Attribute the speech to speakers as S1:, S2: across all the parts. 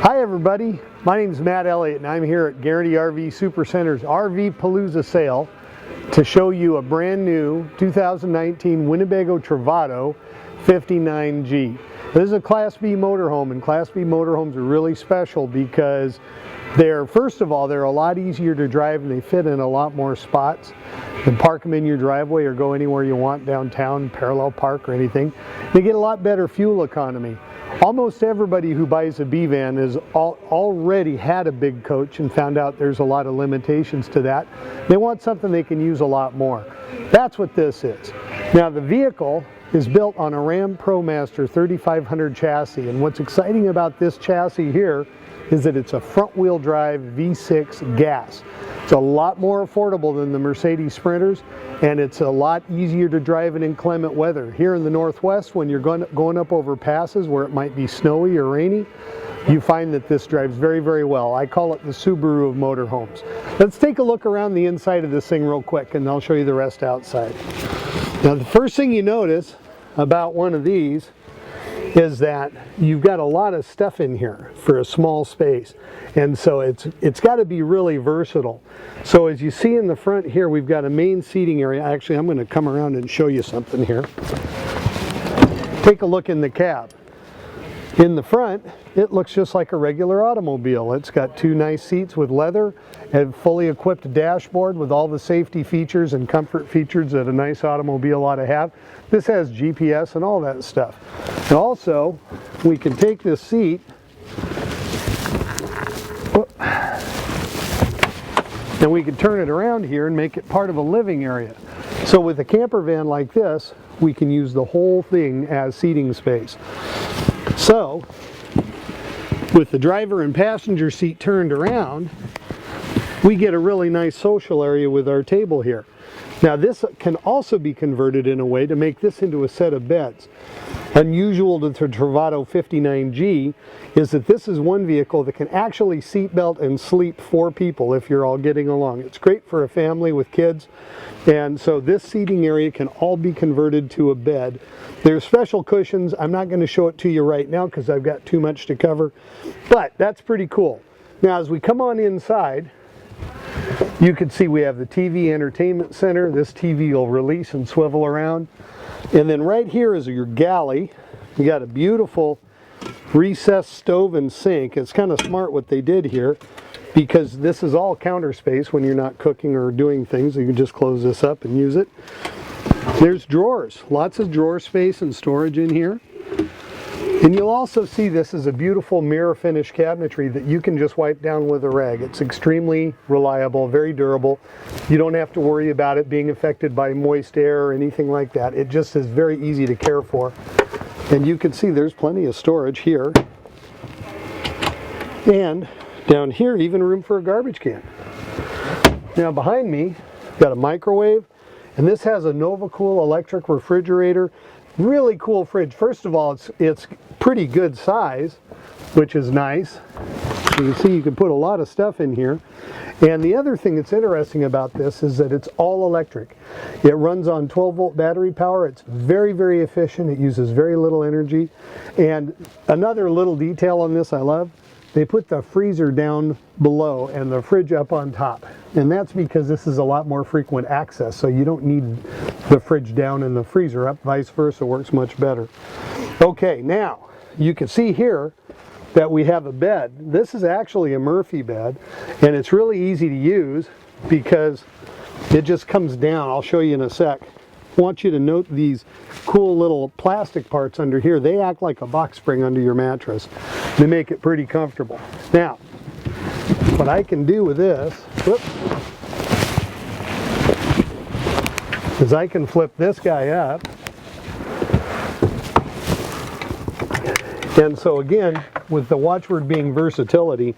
S1: Hi everybody, my name is Matt.Elliott and I'm here at Galley RV Supercenter's RV Palooza sale to show you a brand new 2019 Winnebago Travato 59G. This is a Class B motorhome, and Class B motorhomes are really special because first of all, they're a lot easier to drive and they fit in a lot more spots. You can park them in your driveway or go anywhere you want downtown, parallel park or anything. They get a lot better fuel economy. Almost everybody who buys a B van has already had a big coach and found out there's a lot of limitations to that. They want something they can use a lot more. That's what this is. Now the vehicle is built on a Ram ProMaster 3500 chassis, and what's exciting about this chassis here is that it's a front-wheel drive V6 gas. It's a lot more affordable than the Mercedes Sprinters, and it's a lot easier to drive in inclement weather. Here in the Northwest, when you're going up over passes where it might be snowy or rainy, you find that this drives very, very well. I call it the Subaru of motorhomes. Let's take a look around the inside of this thing real quick, and I'll show you the rest outside. Now, the first thing you notice about one of these is that you've got a lot of stuff in here for a small space, and so it's got to be really versatile. So as you see in the front here, we've got a main seating area. Actually, I'm going to come around and show you something here. Take a look in the cab. In the front, it looks just like a regular automobile. It's got two nice seats with leather and fully equipped dashboard with all the safety features and comfort features that a nice automobile ought to have. This has GPS and all that stuff. And also, we can take this seat and we can turn it around here and make it part of a living area. So with a camper van like this, we can use the whole thing as seating space. So, with the driver and passenger seat turned around, we get a really nice social area with our table here. Now this can also be converted in a way to make this into a set of beds. Unusual to the Travato 59G is that this is one vehicle that can actually seat belt and sleep 4 people if you're all getting along. It's great for a family with kids, and so this seating area can all be converted to a bed. There's special cushions. I'm not going to show it to you right now because I've got too much to cover, but that's pretty cool. Now as we come on inside, you can see we have the TV entertainment center. This TV will release and swivel around. And then right here is your galley. You got a beautiful recessed stove and sink. It's kind of smart what they did here, because this is all counter space when you're not cooking or doing things. You can just close this up and use it. There's drawers, lots of drawer space and storage in here. And you'll also see this is a beautiful mirror finish cabinetry that you can just wipe down with a rag. It's extremely reliable, very durable. You don't have to worry about it being affected by moist air or anything like that. It just is very easy to care for. And you can see there's plenty of storage here. And down here, even room for a garbage can. Now behind me, got a microwave, and this has a NovaCool electric refrigerator. Really cool fridge. First of all, it's pretty good size, which is nice. You can see you can put a lot of stuff in here. And the other thing that's interesting about this is that it's all electric. It runs on 12-volt battery power. It's very, very efficient. It uses very little energy. And another little detail on this I love, they put the freezer down below and the fridge up on top. And that's because this is a lot more frequent access, so you don't need the fridge down and the freezer up. Vice versa works much better. Okay, now you can see here that we have a bed. This is actually a Murphy bed, and it's really easy to use because it just comes down. I'll show you in a sec. I want you to note these cool little plastic parts under here. They act like a box spring under your mattress. They make it pretty comfortable. Now, what I can do with this, is I can flip this guy up. And so again, with the watchword being versatility,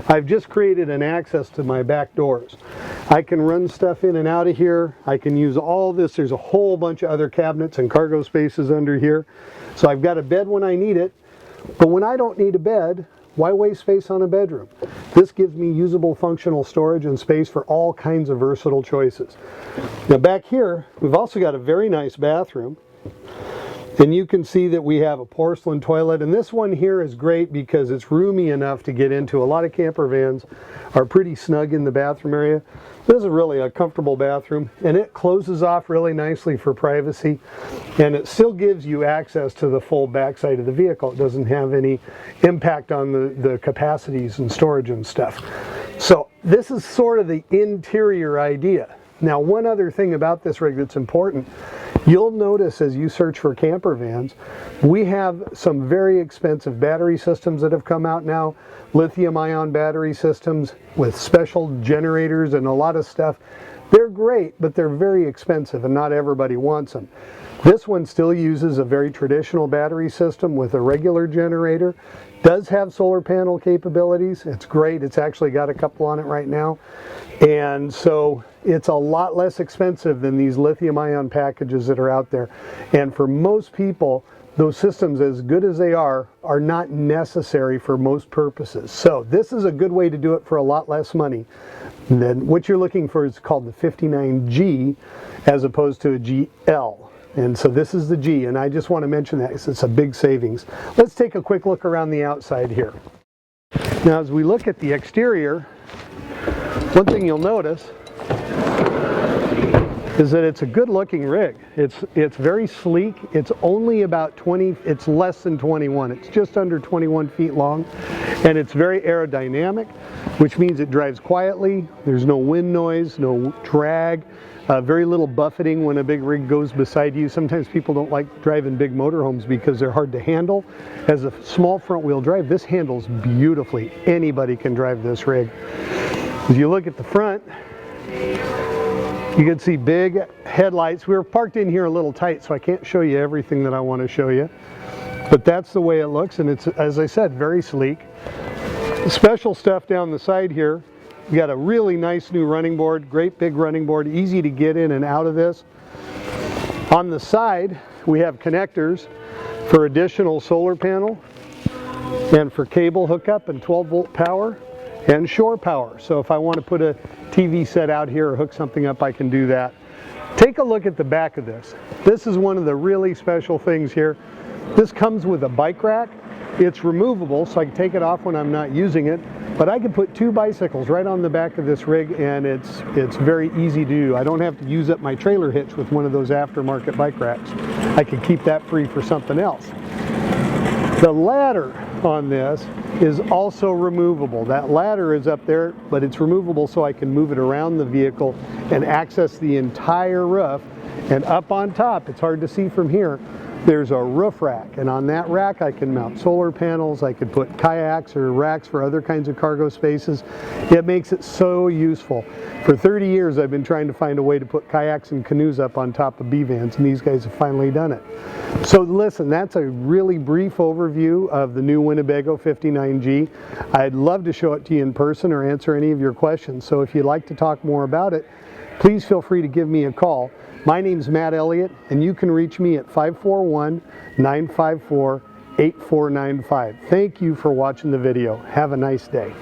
S1: I've just created an access to my back doors. I can run stuff in and out of here. I can use all this. There's a whole bunch of other cabinets and cargo spaces under here. So I've got a bed when I need it, but when I don't need a bed, why waste space on a bedroom? This gives me usable functional storage and space for all kinds of versatile choices. Now back here, we've also got a very nice bathroom. And you can see that we have a porcelain toilet, and this one here is great because it's roomy enough to get into. A lot of camper vans are pretty snug in the bathroom area. This is really a comfortable bathroom, and it closes off really nicely for privacy, and it still gives you access to the full backside of the vehicle. It doesn't have any impact on the capacities and storage and stuff. So this is sort of the interior idea. Now, one other thing about this rig that's important, you'll notice as you search for camper vans, we have some very expensive battery systems that have come out now, lithium-ion battery systems with special generators and a lot of stuff. They're great, but they're very expensive and not everybody wants them. This one still uses a very traditional battery system with a regular generator. Does have solar panel capabilities. It's great. It's actually got a couple on it right now. And so it's a lot less expensive than these lithium-ion packages that are out there. And for most people, those systems, as good as they are not necessary for most purposes. So this is a good way to do it for a lot less money. And then what you're looking for is called the 59G as opposed to a GL. And so this is the G, and I just want to mention that because it's a big savings. Let's take a quick look around the outside here. Now, as we look at the exterior, one thing you'll notice is that it's a good looking rig. It's very sleek. It's only about it's less than 21. It's just under 21 feet long, and it's very aerodynamic, which means it drives quietly. There's no wind noise, no drag. Very little buffeting when a big rig goes beside you. Sometimes people don't like driving big motorhomes because they're hard to handle. As a small front wheel drive, this handles beautifully. Anybody can drive this rig. If you look at the front, you can see big headlights. We were parked in here a little tight, so I can't show you everything that I want to show you. But that's the way it looks, and it's, as I said, very sleek. Special stuff down the side here. We got a really nice new running board, great big running board, easy to get in and out of this. On the side, we have connectors for additional solar panel and for cable hookup and 12-volt power and shore power. So if I want to put a TV set out here or hook something up, I can do that. Take a look at the back of this. This is one of the really special things here. This comes with a bike rack. It's removable, so I can take it off when I'm not using it. But I can put 2 bicycles right on the back of this rig, and it's very easy to do. I don't have to use up my trailer hitch with one of those aftermarket bike racks. I can keep that free for something else. The ladder on this is also removable. That ladder is up there, but it's removable so I can move it around the vehicle and access the entire roof. And up on top, it's hard to see from here, there's a roof rack, and on that rack I can mount solar panels. I could put kayaks or racks for other kinds of cargo spaces. It makes it so useful. For 30 years I've been trying to find a way to put kayaks and canoes up on top of B-vans, and these guys have finally done it. So listen, that's a really brief overview of the new Winnebago 59G. I'd love to show it to you in person or answer any of your questions. So if you'd like to talk more about it, please feel free to give me a call. My name's Matt.Elliott, and you can reach me at 541-954-8495. Thank you for watching the video. Have a nice day.